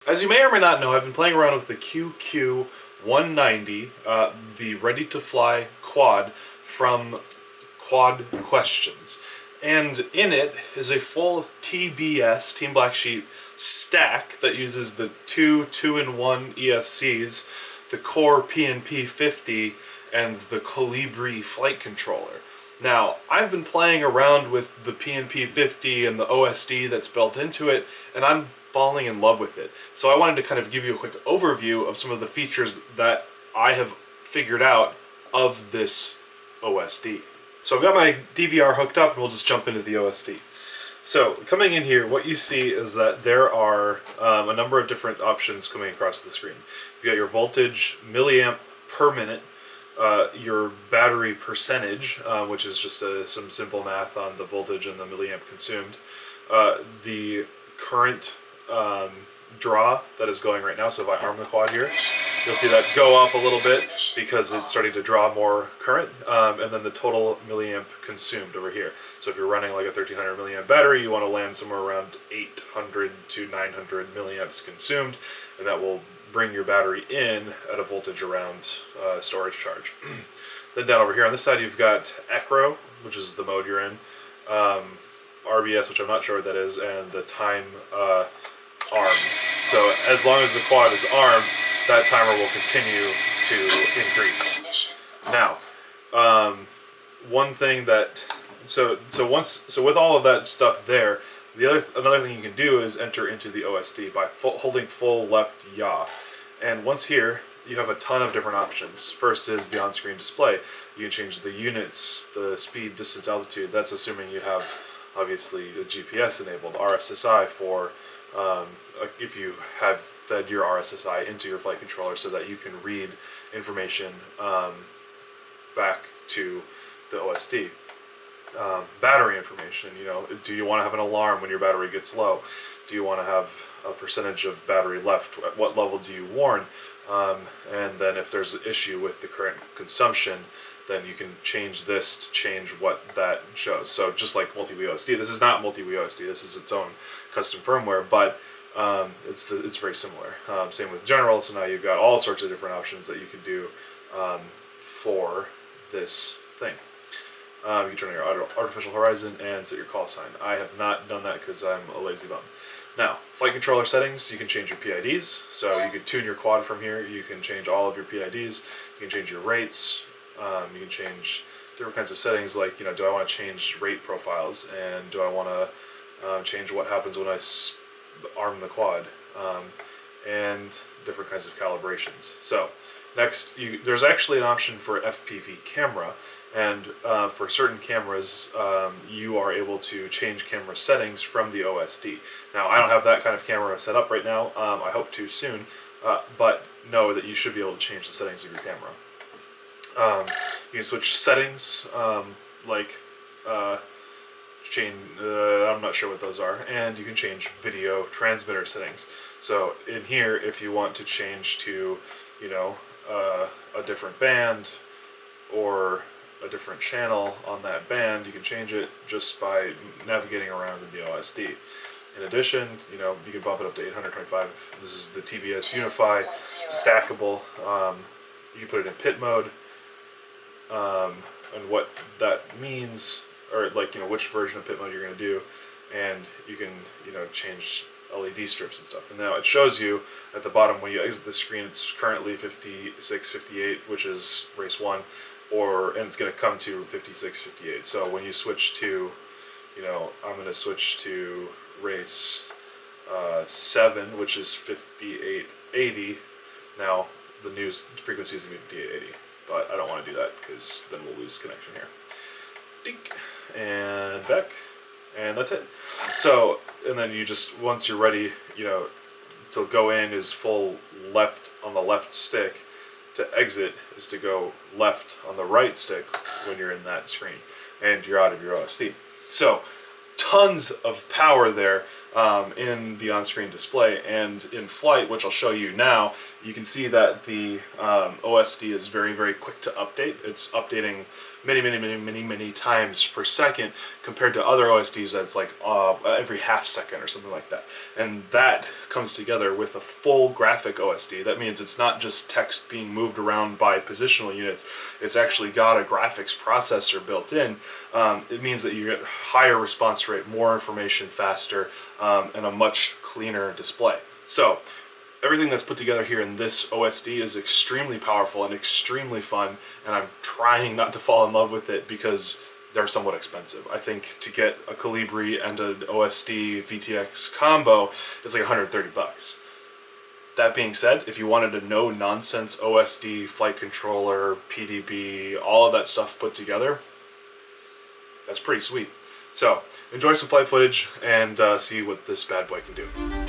As you may or may not know, I've been playing around with the QQ190, the Ready to Fly quad from Quad Questions. And in it is a full TBS, Team Black Sheep, stack that uses the two 2-in-1 ESCs, the Core PNP50, and the Colibri flight controller. Now, I've been playing around with the PNP50 and the OSD that's built into it, and I'm falling in love with it. So I wanted to kind of give you a quick overview of some of the features that I have figured out of this OSD. So I've got my DVR hooked up, and we'll just jump into the OSD. So coming in here, what you see is that there are a number of different options coming across the screen. You've got your voltage, milliamp per minute, your battery percentage, which is just some simple math on the voltage and the milliamp consumed, the current draw that is going right now. So if I arm the quad here, you'll see that go up a little bit because it's starting to draw more current, and then the total milliamp consumed over here. So if you're running like a 1300 milliamp battery, you want to land somewhere around 800 to 900 milliamps consumed, and that will bring your battery in at a voltage around storage charge. Then down over here on this side, you've got Acro, which is the mode you're in, RBS, which I'm not sure what that is, and the time arm. So as long as the quad is armed, that timer will continue to increase. Now, one thing that so with all of that stuff there, another thing you can do is enter into the OSD by holding full left yaw, and once here you have a ton of different options. First is the on-screen display. You can change the units, the speed, distance, altitude. That's assuming you have obviously a GPS enabled, RSSI for if you have fed your RSSI into your flight controller so that you can read information back to the OSD. Battery information, do you want to have an alarm when your battery gets low? Do you want to have a percentage of battery left? At what level do you warn? And then if there's an issue with the current consumption, then you can change this to change what that shows. So just like multi-wii OSD, this is not multi-wii OSD, this is its own custom firmware, but it's very similar. Same with general, so now you've got all sorts of different options that you can do for this thing. You can turn on your artificial horizon and set your call sign. I have not done that because I'm a lazy bum. Now, flight controller settings, you can change your PIDs, so you can tune your quad from here, you can change all of your PIDs, you can change your rates, you can change different kinds of settings like, do I want to change rate profiles, and do I want to change what happens when I arm the quad, and different kinds of calibrations. So next, there's actually an option for FPV camera, and for certain cameras, you are able to change camera settings from the OSD. Now, I don't have that kind of camera set up right now. I hope to soon, but know that you should be able to change the settings of your camera. You can switch settings, I'm not sure what those are, and you can change video transmitter settings. So in here, if you want to change to, a different band or a different channel on that band, you can change it just by navigating around in the OSD. In addition, you can bump it up to 825. This is the TBS Unify, stackable. You can put it in pit mode, and what that means, or which version of pit mode you're going to do, and you can change LED strips and stuff. And now it shows you at the bottom when you exit the screen, it's currently 56, 58, which is race 1, and it's going to come to 56, 58. So when you switch to, I'm going to switch to race 7, which is 58, 80. Now the new frequency is going to be 58, 80. But I don't want to do that because then we'll lose connection here. Dink, and back, and that's it. So, and then you just, once you're ready, to go in is full left on the left stick. To exit is to go left on the right stick when you're in that screen, and you're out of your OSD. So, tons of power there. in the on-screen display. And in flight, which I'll show you now, you can see that the OSD is very, very quick to update. It's updating many times per second compared to other OSDs that's like every half second or something like that. And that comes together with a full graphic OSD. That means it's not just text being moved around by positional units. It's actually got a graphics processor built in. It means that you get higher response rate, more information faster, and a much cleaner display. So everything that's put together here in this OSD is extremely powerful and extremely fun, and I'm trying not to fall in love with it because they're somewhat expensive. I think to get a Colibri and an OSD VTX combo, it's like 130 bucks. That being said, if you wanted a no-nonsense OSD flight controller, PDB, all of that stuff put together, that's pretty sweet. So enjoy some flight footage and see what this bad boy can do.